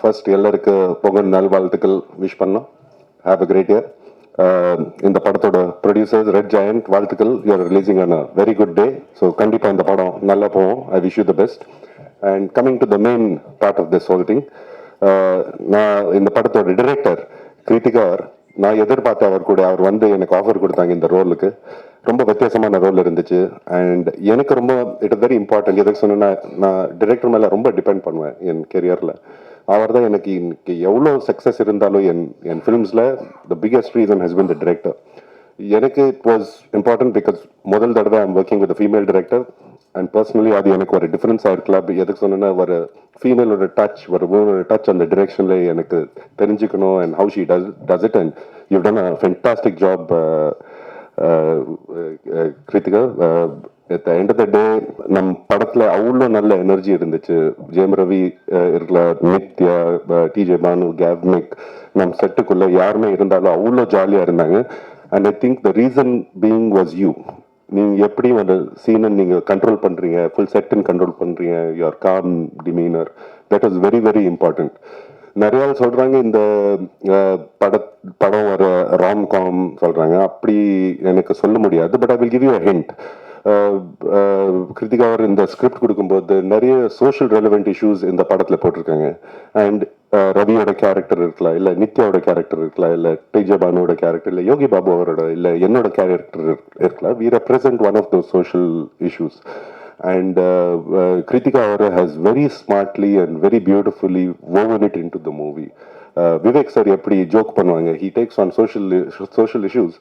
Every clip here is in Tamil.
ஃபர்ஸ்ட் எல்லாருக்கு பொங்கல் நல்வாழ்த்துக்கள் விஷ் பண்ணோம். Have a great year. இந்த படத்தோட ப்ரொடியூசர்ஸ் ரெட் ஜெயண்ட் வாழ்த்துக்கள். You're releasing on a very good day. So கண்டிப்பாக இந்த படம் நல்லா போகும். I wish you the best. And coming to the main part of this whole thing, நான் இந்த படத்தோட டிரெக்டர் கிருத்திகா, நான் எதிர்பார்த்த அவர் வந்து எனக்கு ஆஃபர் கொடுத்தாங்க இந்த ரோலுக்கு. ரொம்ப வித்தியாசமான ரோல் இருந்துச்சு. அண்ட் எனக்கு ரொம்ப இட் இஸ் வெரி இம்பார்ட்டன்ட். எதுக்கு சொன்னா, நான் டிரெக்டர் மேலே ரொம்ப டிபெண்ட் பண்ணுவேன் என் கெரியரில். அவர் தான் எனக்கு இன்னைக்கு எவ்வளோ சக்ஸஸ் இருந்தாலும் என் ஃபிலிம்ஸில் the biggest reason has been the director. எனக்கு இட் வாஸ் இம்பார்ட்டன்ட் பிகாஸ் முதல் தடவை I'm working with female director. And personally அது எனக்கு ஒரு டிஃப்ரென்ஸாக இருக்கலாம். எதுக்கு சொன்னா, ஒரு ஃபீமேலோட டச், ஒரு உமனோட டச் அந்த டிரெக்ஷனில் எனக்கு தெரிஞ்சுக்கணும். And how she does it. And you done a fantastic job Kritika. at the end of the day நம் படத்துல அவ்வளோ நல்ல எனர்ஜி இருந்துச்சு. ஜெயம் ரவி இருக்கலாம், நித்யா, டிஜே பானு, கேவ்மிக், நம் செட்டுக்குள்ள யாருமே இருந்தாலும் அவ்வளோ ஜாலியாக இருந்தாங்க. And I think the reason being was you. நீங்கள் எப்படி அந்த சீனை நீங்கள் கண்ட்ரோல் பண்ணுறீங்க, ஃபுல் செட்டுன்னு கண்ட்ரோல் பண்ணுறீங்க, your calm demeanour, that was very very important. நிறைய சொல்றாங்க இந்த படம் ஒரு ராம் காம் சொல்றாங்க. அப்படி எனக்கு சொல்ல முடியாது. But I will give you a hint. Kiruthiga அவர் இந்த ஸ்கிரிப்ட் கொடுக்கும்போது நிறைய சோஷியல் ரெலவெண்ட் இஷ்யூஸ் இந்த படத்தில் போட்டிருக்காங்க. அண்ட் ரவியோட கேரக்டர் இருக்கலாம், இல்லை நித்யாவோட கேரக்டர் இருக்கலாம், இல்லை டிஜே பானுவோட கேரக்டர், இல்லை யோகி பாபு அவரோட, இல்லை என்னோட கேரக்டர் இருக்கலாம். We represent one of those social issues. And Kritika Aura has very smartly and very beautifully woven it into the movie. Vivek sir எப்படி ஜோக் பண்ணுவாங்க, he takes on social issues,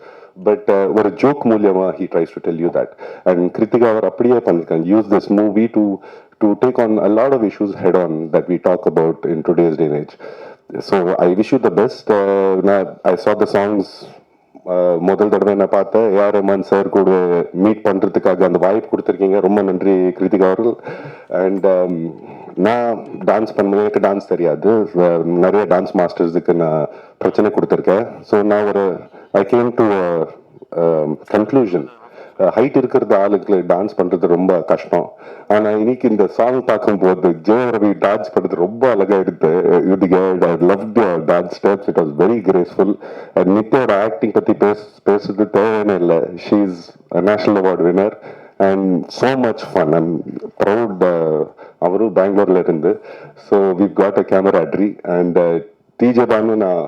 but ஒரு ஜோக் மூலியமா he tries to tell you that. And Kritika அவர் அப்படியே பண்ணிருக்காங்க. Use this movie to take on a lot of issues head on that we talk about in today's day and age. So I wish you the best. I saw the songs. முதல் தடவை நான் பார்த்தேன். ஏஆர் ரஹ்மான் சார் கூட மீட் பண்ணுறதுக்காக அந்த வாய்ப்பு கொடுத்துருக்கீங்க. ரொம்ப நன்றி கிருத்திகா அவர்கள். அண்ட் நான் டான்ஸ் பண்ணுவேன். எனக்கு டான்ஸ் தெரியாது. நிறைய டான்ஸ் மாஸ்டர்ஸுக்கு நான் பிரச்சனை கொடுத்துருக்கேன். ஸோ நான் I came to conclusion, height இருக்கிறது ஆளுக்கு டான்ஸ் பண்ணுறது ரொம்ப கஷ்டம். ஆனால் இன்னைக்கு இந்த சாங் பார்க்கும்போது ஜெயம் ரவி டான்ஸ் பண்ணுறது ரொம்ப அழகாக எடுத்து I love the dance steps. It was very graceful. And நித்யாவோட ஆக்டிங் பற்றி பேசுறது தேவையான இல்லை. She is national award winner and so much fun. I'm proud. அவரும் பெங்களூர்ல இருந்து. So we got a camera tree. And DJ Banu நான்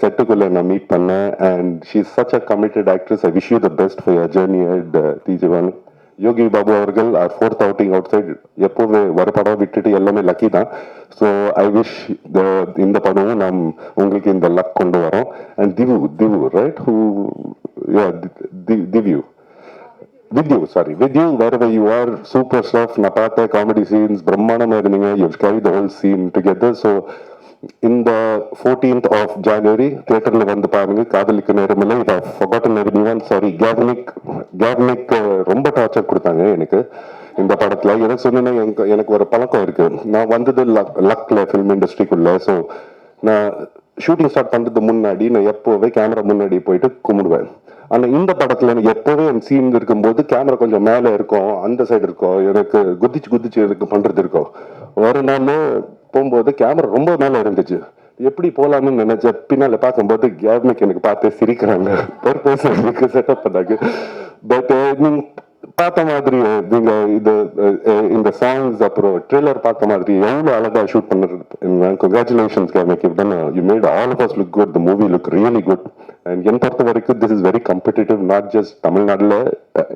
செட்டுக்குள்ள நான் மீட் பண்ணேன். And she is such a committed actress. I wish you the best for your journey at DJ Banu. Yogi Babu அவர்கள் R fourth outing outside. எப்போவே வர படம் விட்டுட்டு எல்லாமே லக்கி தான். ஸோ ஐ விஷ் இந்த படமும் நாம் உங்களுக்கு இந்த லக் கொண்டு வரோம். அண்ட் திவு ரைட் ஹூ திவ்யூ with you wherever you are, super stuff. நான் பார்த்த காமெடி சீன்ஸ் பிரம்மாண்டமா இருந்தீங்க. You carry the whole scene together. So இந்த 14th of January தியேட்டர்ல வந்து பாருங்க. காதலிக்க நேரமில்லை. சாரி, கேவ்னிக் ரொம்ப டார்ச்சர் கொடுத்தாங்க எனக்கு இந்த படத்துல. எனக்கு சொன்னா எனக்கு ஒரு பழக்கம் இருக்கு. நான் வந்தது லக்ல ஃபிலிம் இண்டஸ்ட்ரிக்குள்ள. ஸோ நான் ஷூட்டிங் ஸ்டார்ட் பண்றது முன்னாடி நான் எப்போவே கேமரா முன்னாடி போயிட்டு கும்பிடுவேன். ஆனா இந்த படத்துல எனக்கு எப்போவே என் சீன் இருக்கும்போது கேமரா கொஞ்சம் மேல இருக்கும், அந்த சைடு இருக்கும். எனக்கு குதிச்சு எனக்கு பண்றது இருக்கும். ஒரு நாள் போகும்போது கேமரா ரொம்ப மேல இருந்துச்சு. எப்படி போலாம்னு நினைச்ச பின்னால பார்க்கும்போது கேவ்னிக் எனக்கு பார்த்து சிரிக்கிறாங்க. செட்டப் பண்ணாங்க. பட் நீங்க பார்த்த மாதிரி நீங்க இந்த சாங்ஸ் அப்புறம் ட்ரெய்லர் பார்த்த மாதிரி எவ்வளவு அழகா ஷூட் பண்ணுறது. கங்க்ராச்சுலேஷன்ஸ் கேவ்னிக். You made all of us look good. The movie look really good. And என் பொறுத்த வரைக்கும் this is very competitive. Not just தமிழ்நாடுல,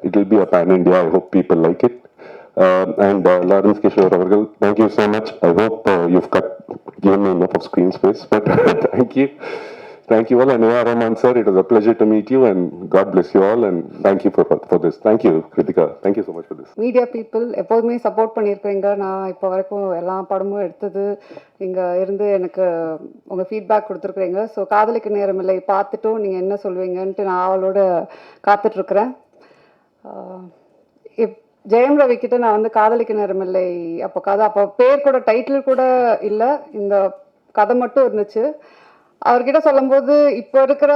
it will be a pan India. I hope people like it. And Lawrence Kishore Avagal, thank you so much. I hope you've given me enough of screen space, but thank you all. And A.R. Rahman sir, it was a pleasure to meet you, and God bless you all, and thank you for this. Thank you, Kritika. Thank you so much for this. Media people எப்போதுமே சப்போர்ட் பண்ணியிருக்கீங்க. நான் இப்போ வரைக்கும் எல்லா படமும் எடுத்தது இங்கே இருந்து எனக்கு உங்கள் ஃபீட்பேக் கொடுத்துருக்குறீங்க. ஸோ காதலிக்க நேரமில்லை பார்த்துட்டும் நீங்கள் என்ன சொல்லுவீங்கன்ட்டு நான் அவளோட காத்துட்ருக்குறேன். ஜெயம் ரவி கிட்ட நான் வந்து காதலிக்க நேரமில்லை அப்போ பேர் கூட டைட்டில் கூட இல்லை, இந்த கதை மட்டும் இருந்துச்சு. அவர்கிட்ட சொல்லும்போது இப்போ இருக்கிற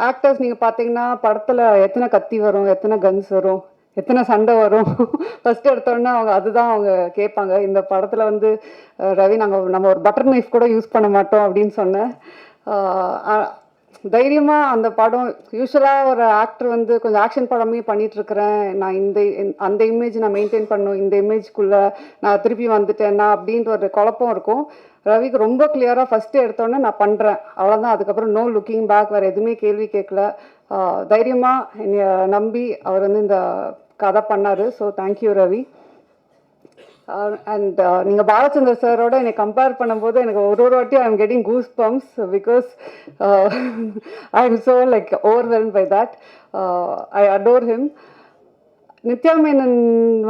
ஆக்டர்ஸ் நீங்கள் பார்த்தீங்கன்னா படத்தில் எத்தனை கத்தி வரும், எத்தனை கன்ஸ் வரும், எத்தனை சண்டை வரும் ஃபர்ஸ்ட் எடுத்தோடனே அவங்க அதுதான் அவங்க கேட்பாங்க. இந்த படத்தில் வந்து ரவி நம்ம ஒரு பட்டர் நைஃப் கூட யூஸ் பண்ண மாட்டோம் அப்படின்னு சொன்னேன். தைரியமாக அந்த படம் யூஸ்வலாக ஒரு ஆக்டர் வந்து கொஞ்சம் ஆக்ஷன் படமே பண்ணிகிட்ருக்கிறேன், நான் அந்த இமேஜ் நான் மெயின்டைன் பண்ணணும், இந்த இமேஜ்குள்ளே நான் திருப்பி வந்துட்டேன்னா அப்படின்ற ஒரு குழப்பம் இருக்கும். ரவிக்கு ரொம்ப கிளியராக ஃபஸ்ட்டு எடுத்தோன்னே நான் பண்ணுறேன் அவ்வளோதான். அதுக்கப்புறம் நோ லுக்கிங் பேக், வேறு எதுவுமே கேள்வி கேட்கல. தைரியமாக என்னை நம்பி அவர் வந்து இந்த கதை பண்ணார். So thank you Ravi. அண்ட் நீங்கள் பாலச்சந்தர் சாரோட என்னை கம்பேர் பண்ணும்போது எனக்கு ஒரு வாட்டி I am getting goose bumps because I am so like overwhelm by that. I adore him. Nithya Menen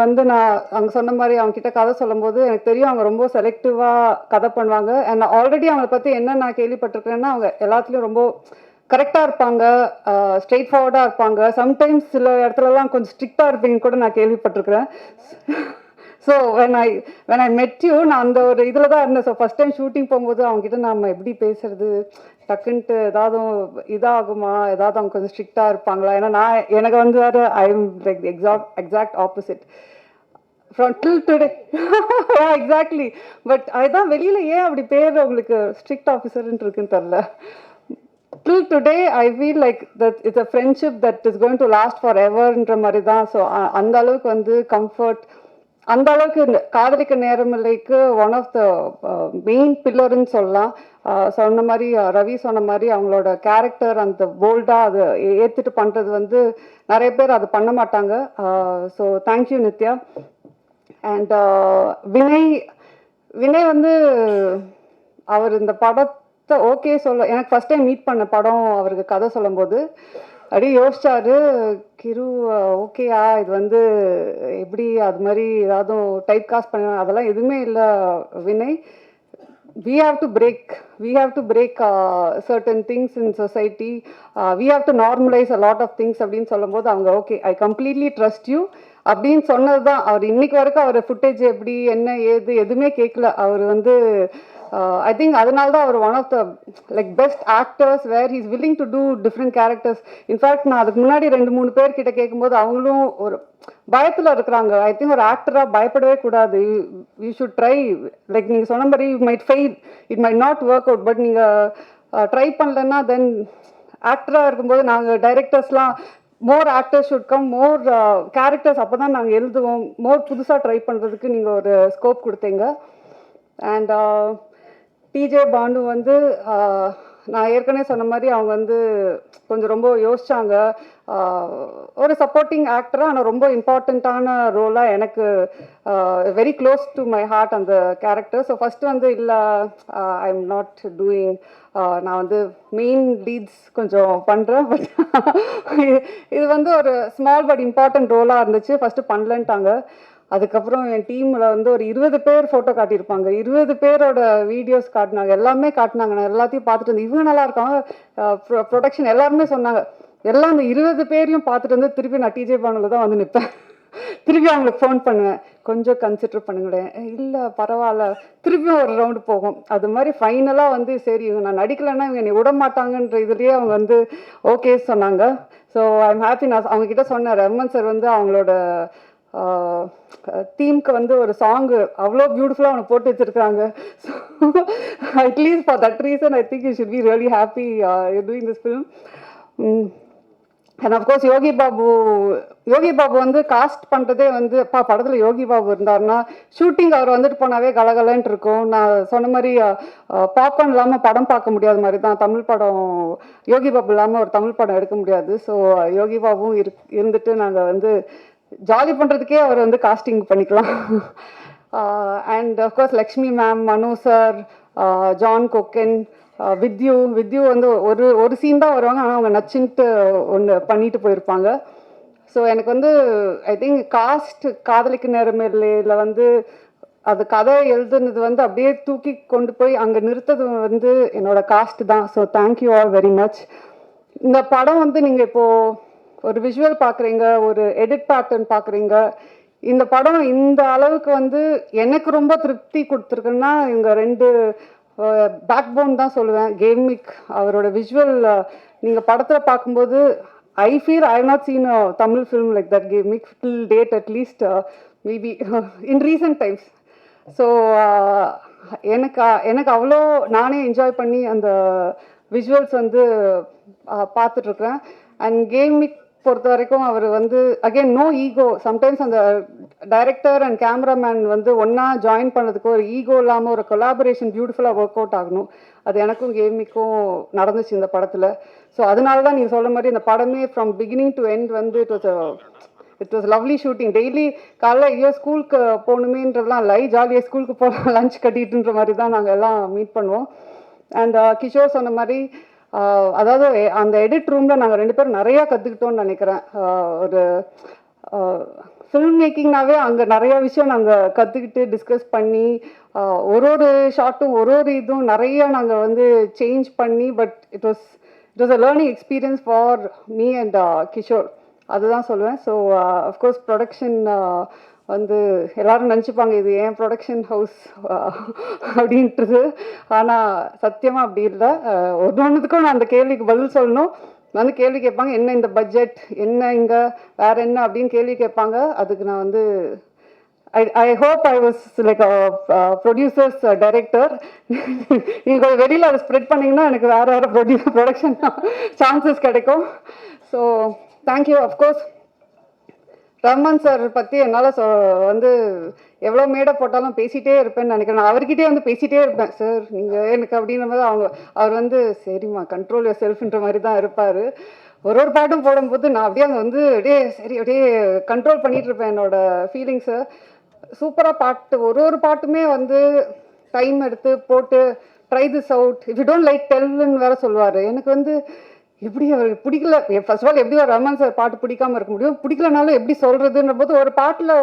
வந்து நான் அவங்க சொன்ன மாதிரி அவங்க கிட்ட கதை சொல்லும்போது எனக்கு தெரியும் அவங்க ரொம்ப செலக்டிவாக கதை பண்ணுவாங்க. அண்ட் ஆல்ரெடி அவங்களை பற்றி என்ன நான் கேள்விப்பட்டிருக்கேன்னா அவங்க எல்லாத்துலேயும் ரொம்ப கரெக்டாக இருப்பாங்க, ஸ்ட்ரெயிட் ஃபார்வர்டாக இருப்பாங்க. சம்டைம்ஸ் சில இடத்துலலாம் கொஞ்சம் ஸ்ட்ரிக்டாக இருப்பீங்கன்னு கூட நான் கேள்விப்பட்டிருக்கிறேன். ஸோ வென் ஐ மெட் யூ, நான் அந்த ஒரு இதில் தான் இருந்தேன். ஸோ ஃபஸ்ட் டைம் ஷூட்டிங் போகும்போது அவங்ககிட்ட நம்ம எப்படி பேசுறது, டக்குன்ட்டு ஏதாவது இதாகுமா, ஏதாவது அவங்க கொஞ்சம் ஸ்ட்ரிக்டாக இருப்பாங்களா, ஏன்னா எனக்கு வந்து வேறு I am like exact opposite from till today. Exactly. But அதுதான் வெளியில் ஏன் அப்படி பேர் உங்களுக்கு ஸ்ட்ரிக்ட் ஆஃபீஸர்ன்ட்டு இருக்குன்னு தெரில. Till today I feel like that it's a friendship that is going to last foreverன்ற மாதிரி தான். ஸோ அந்த அளவுக்கு வந்து கம்ஃபர்ட், அந்த அளவுக்கு காதலிக்க நேரமில்லைக்கு ஒன் ஆஃப் த மெயின் பில்லர்ன்னு சொல்லலாம். சொன்ன மாதிரி ரவி சொன்ன மாதிரி அவங்களோட கேரக்டர் அந்த போல்டாக அதை ஏற்றுட்டு பண்ணுறது வந்து நிறைய பேர் அதை பண்ண மாட்டாங்க. So thank you Nithya. And Vinay வந்து அவர் இந்த படத்தை ஓகே சொல்ல எனக்கு ஃபஸ்ட் டைம் மீட் பண்ண படம் அவருக்கு கதை சொல்லும்போது அப்படியே யோசிச்சாரு, கிரு ஓகேயா இது வந்து எப்படி அது மாதிரி ஏதாவது டைப் காஸ்ட் பண்ண அதெல்லாம் எதுவுமே இல்லை Vinay. we have to break certain things in society. We have to normalize a lot of things அப்படின்னு சொல்லும்போது அவங்க okay I completely trust you அப்படின்னு சொன்னது தான். அவர் இன்னைக்கு வரைக்கும் அவர் ஃபுட்டேஜ் எப்படி என்ன ஏது எதுவுமே கேட்கல. அவர் வந்து ஐ திங்க் அதனால தான் அவர் one of the like best actors where he's willing to do different characters. In fact நான் அதுக்கு முன்னாடி 2-3 பேர் கிட்ட கேட்கும்போது அவங்களும் ஒரு பயத்தில் இருக்கிறாங்க. ஐ திங்க் ஒரு ஆக்டராக பயப்படவே கூடாது. You should try. லைக் நீங்கள் சொன்ன மாதிரி you might fail, it might not work out, but நீங்கள் ட்ரை பண்ணலன்னா தென் ஆக்டராக இருக்கும்போது நாங்கள் டைரக்டர்ஸ்லாம் more actors should come, more characters அப்போ தான் நாங்கள் எழுதுவோம், மோர் புதுசாக ட்ரை பண்ணுறதுக்கு நீங்கள் ஒரு ஸ்கோப் கொடுத்தீங்க. அண்ட் டிஜே பானு வந்து நான் ஏற்கனவே சொன்ன மாதிரி அவங்க வந்து கொஞ்சம் ரொம்ப யோசிச்சாங்க. ஒரு சப்போர்ட்டிங் ஆக்டராக ஆனால் ரொம்ப இம்பார்ட்டண்ட்டான ரோலாக எனக்கு very close to my heart அந்த கேரக்டர். ஸோ ஃபஸ்ட்டு வந்து இல்லை ஐ எம் நாட் டூயிங், நான் வந்து மெயின் லீட்ஸ் கொஞ்சம் பண்ணுறேன், பட் இது வந்து ஒரு ஸ்மால் பட் இம்பார்ட்டன்ட் ரோலாக இருந்துச்சு. ஃபஸ்ட்டு பண்ணலன்ட்டாங்க. அதுக்கப்புறம் என் டீமில் வந்து ஒரு 20 பேர் ஃபோட்டோ காட்டியிருப்பாங்க, 20 பேரோட வீடியோஸ் காட்டினாங்க, எல்லாமே காட்டினாங்க. நான் எல்லாத்தையும் பார்த்துட்டு இருந்தேன், இவங்க நல்லா இருக்காங்க, ப்ரொடக்ஷன் எல்லாருமே சொன்னாங்க. எல்லாம் அந்த 20 பேரையும் பார்த்துட்டு வந்து திருப்பி நான் டிஜே பானில் தான் வந்து நிற்பேன். திருப்பி அவங்களுக்கு ஃபோன் பண்ணுவேன், கொஞ்சம் கன்சிடர் பண்ணுங்களேன், இல்லை பரவாயில்ல, திருப்பியும் ஒரு ரவுண்டு போகும். அது மாதிரி ஃபைனலாக வந்து சரி இவங்க நான் நடிக்கலைன்னா இவங்க என்னை விட மாட்டாங்கன்ற இதுலேயே அவங்க வந்து ஓகே சொன்னாங்க. So I am happy. நான் அவங்கக்கிட்ட சொன்னேன், ரமன் சார் வந்து அவங்களோட தீம்க்கு வந்து ஒரு சாங்கு அவ்வளோ பியூட்டிஃபுல்லாக அவனை போட்டு வச்சுருக்காங்க. So at least for that reason I think you should be really happy doing this film. And of course Yogi Babu வந்து காஸ்ட் பண்ணுறதே வந்து படத்தில் யோகி பாபு இருந்தாருன்னா ஷூட்டிங் அவர் வந்துட்டு போனாவே கலகலன்ட்டு இருக்கும். நான் சொன்ன மாதிரி பாப்கார்ன் இல்லாமல் படம் பார்க்க முடியாத மாதிரி தான் தமிழ் படம், யோகி பாபு இல்லாமல் ஒரு தமிழ் படம் எடுக்க முடியாது. ஸோ யோகி பாபுவும் இருந்துட்டு நாங்கள் வந்து ஜாலி பண்ணுறதுக்கே அவர் வந்து காஸ்டிங் பண்ணிக்கலாம். அண்ட் அஃப்கோர்ஸ் லக்ஷ்மி மேம், மனு சார், ஜான் கொக்கன், வித்யூ வந்து ஒரு சீன் தான் வருவாங்க, ஆனால் அவங்க நச்சுன்ட்டு ஒன்று பண்ணிட்டு போயிருப்பாங்க. ஸோ எனக்கு வந்து ஐ திங்க் காதலிக்கு நேரமில்லையில் வந்து அது கதை எழுதுனது வந்து அப்படியே தூக்கி கொண்டு போய் அங்கே நிறுத்தது வந்து என்னோட காஸ்ட் தான். So thank you all very much. இந்த படம் வந்து நீங்கள் இப்போது ஒரு விஷுவல் பார்க்குறீங்க, ஒரு எடிட் பேட்டர்ன் பார்க்குறீங்க. இந்த படம் இந்த அளவுக்கு வந்து எனக்கு ரொம்ப திருப்தி கொடுத்துருக்குன்னா இங்கே 2 பேக் போன் தான் சொல்லுவேன். கேமிக் அவரோட விஷுவல் நீங்கள் படத்தில் பார்க்கும்போது I feel I have not seen a Tamil film like that gave me till date at least, maybe in recent times. So எனக்கு அவ்வளோ நானே என்ஜாய் பண்ணி அந்த விஷுவல்ஸ் வந்து பார்த்துட்ருக்குறேன். அண்ட் கேமிக் பொறுத்த வரைக்கும் அவர் வந்து அகெயின் நோ ஈகோ. சம்டைம்ஸ் அந்த டைரக்டர் அண்ட் கேமராமேன் வந்து ஒன்றா ஜாயின் பண்ணதுக்கு ஒரு ஈகோ இல்லாமல் ஒரு கொலாபரேஷன் பியூட்டிஃபுல்லாக ஒர்க் அவுட் ஆகணும். அது எனக்கும் கேமிக்கும் நடந்துச்சு இந்த படத்தில். ஸோ அதனால தான் நீங்கள் சொல்கிற மாதிரி இந்த படமே ஃப்ரம் பிகினிங் டு எண்ட் வந்து it was lovely shooting. Daily காலைல ஐயோ ஸ்கூலுக்கு போகணுமேன்றதுலாம் லை, ஜாலியாக ஸ்கூலுக்கு போகலாம் லஞ்ச் கட்டிட்டுன்ற மாதிரி தான் நாங்கள் எல்லாம் மீட் பண்ணுவோம். அண்ட் கிஷோர் சொன்ன மாதிரி அதாவது அந்த எடிட் ரூமில் நாங்கள் 2 பேரும் நிறையா கற்றுக்கிட்டோன்னு நினைக்கிறேன். ஒரு ஃபில்ம் மேக்கிங்னாவே அங்கே நிறையா விஷயம் நாங்கள் கற்றுக்கிட்டு டிஸ்கஸ் பண்ணி ஒரு ஷார்ட்டும் ஒரு இதுவும் நிறைய நாங்கள் வந்து சேஞ்ச் பண்ணி, but it was a learning experience for me and Kishore. அதுதான் சொல்லுவேன். ஸோ அஃப்கோர்ஸ் ப்ரொடக்ஷன் வந்து எல்லோரும் நினச்சிப்பாங்க இது ஏன் ப்ரொடக்ஷன் ஹவுஸ் அப்படின்றது. ஆனால் சத்தியமாக அப்படி இல்லை. ஒன்றுத்துக்கும் நான் அந்த கேள்விக்கு பதில் சொல்லணும். வந்து கேள்வி கேட்பாங்க, என்ன இந்த பட்ஜெட், என்ன இங்கே வேறு என்ன அப்படின்னு கேள்வி கேட்பாங்க. அதுக்கு நான் வந்து I hope I was like a producer's director. நீங்கள் வெளியில் அதை ஸ்ப்ரெட் பண்ணிங்கன்னா எனக்கு வேறு ப்ரொடக்ஷன் சான்சஸ் கிடைக்கும். So thank you. Of course Rahman sir பற்றி என்னால் வந்து எவ்வளோ மேடை போட்டாலும் பேசிகிட்டே இருப்பேன்னு நினைக்கிறேன். நான் அவர்கிட்டே வந்து பேசிகிட்டே இருப்பேன். சார் நீங்கள் எனக்கு அப்படின்ற மாதிரி அவர் வந்து சரிம்மா கண்ட்ரோல் யுவர் செல்ஃப்ன்ற மாதிரி தான் இருப்பார். ஒரு பாட்டும் போடும்போது நான் அப்படியே அங்கே வந்து அப்படியே கண்ட்ரோல் பண்ணிகிட்டு இருப்பேன் என்னோடய ஃபீலிங்ஸை. சூப்பராக பாட்டு ஒரு பாட்டுமே வந்து டைம் எடுத்து போட்டு try this out, if you don't like டெல்லுன்னு வேறு சொல்லுவார். எனக்கு வந்து எப்படி அவருக்கு பிடிக்கல, ஃபர்ஸ்ட் ஆஃப் ஆல் எப்படி ஒரு ரஹ்மான் சார் பாட்டு பிடிக்காமல் இருக்க முடியும், பிடிக்கலனாலும் எப்படி சொல்கிறதுன்ற போது ஒரு பாட்டில்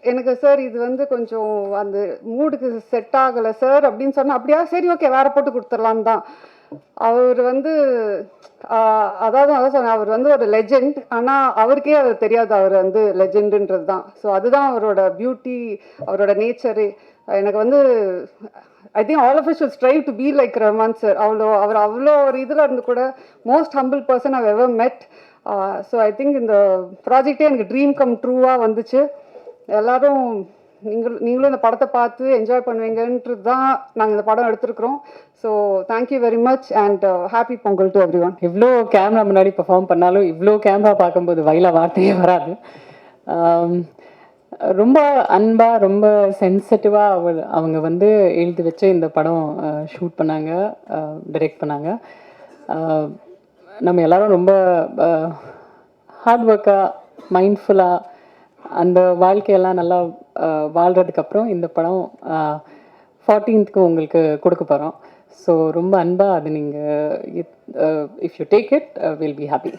எனக்கு சார் இது வந்து கொஞ்சம் அந்த மூடுக்கு செட் ஆகலை சார் அப்படின்னு சொன்னால் அப்படியா சரி ஓகே வேறு போட்டு கொடுத்துடலான்னு தான். அவர் வந்து அதான் சொன்னேன், அவர் வந்து ஒரு லெஜெண்ட். ஆனால் அவருக்கே அது தெரியாது அவர் வந்து லெஜெண்டுன்றது தான். ஸோ அதுதான் அவரோட பியூட்டி, அவரோட நேச்சரு. எனக்கு வந்து I think all of us should strive to be like Rahman sir. அவர் அவ்வளோ ஒரு இதில் இருந்து கூட most humble person I've ever met. So I think இந்த ப்ராஜெக்டே எனக்கு ட்ரீம் கம் ட்ரூவாக வந்துச்சு. எல்லோரும் நீங்களும் இந்த படத்தை பார்த்து என்ஜாய் பண்ணுவீங்கன்றது தான் நாங்கள் இந்த படம் எடுத்துருக்குறோம். So thank you very much and happy Pongal to everyone. இவ்வளோ கேமரா முன்னாடி பெர்ஃபார்ம் பண்ணாலும் இவ்வளோ கேமரா பார்க்கும்போது வயல வார்த்தையே வராது. ரொம்ப அன்பாக ரொம்ப சென்சிட்டிவாக அவங்க வந்து எழுதி வச்சு இந்த படம் ஷூட் பண்ணாங்க, டைரக்ட் பண்ணாங்க. நம்ம எல்லோரும் ரொம்ப ஹார்ட் ஒர்க்காக மைண்ட்ஃபுல்லாக அந்த வாழ்க்கையெல்லாம் நல்லா வாழ்கிறதுக்கப்புறம் இந்த படம் 14th உங்களுக்கு கொடுக்க போகிறோம். ஸோ ரொம்ப அன்பாக அது நீங்கள் if you take it will be happy.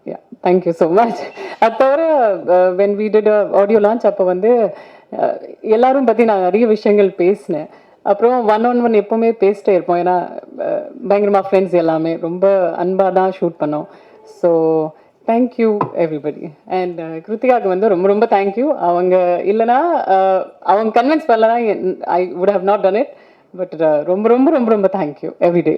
Yeah thank you so much. அது தவிர when we did audio launch அப்போ வந்து எல்லாரும் பற்றி நான் நிறைய விஷயங்கள் பேசினேன். அப்புறம் ஒன் எப்போவுமே பேசிட்டே இருப்போம். ஏன்னா பயங்கரமாக ஃப்ரெண்ட்ஸ் எல்லாமே ரொம்ப அன்பாக தான் ஷூட் பண்ணோம். So thank you everybody. அண்ட் கிருத்திகாவுக்கு வந்து ரொம்ப ரொம்ப தேங்க்யூ. அவங்க இல்லைனா அவங்க கன்வின்ஸ் பண்ணலன்னா I would have not done it. But ரொம்ப ரொம்ப ரொம்ப ரொம்ப தேங்க்யூ எவ்ரிடே.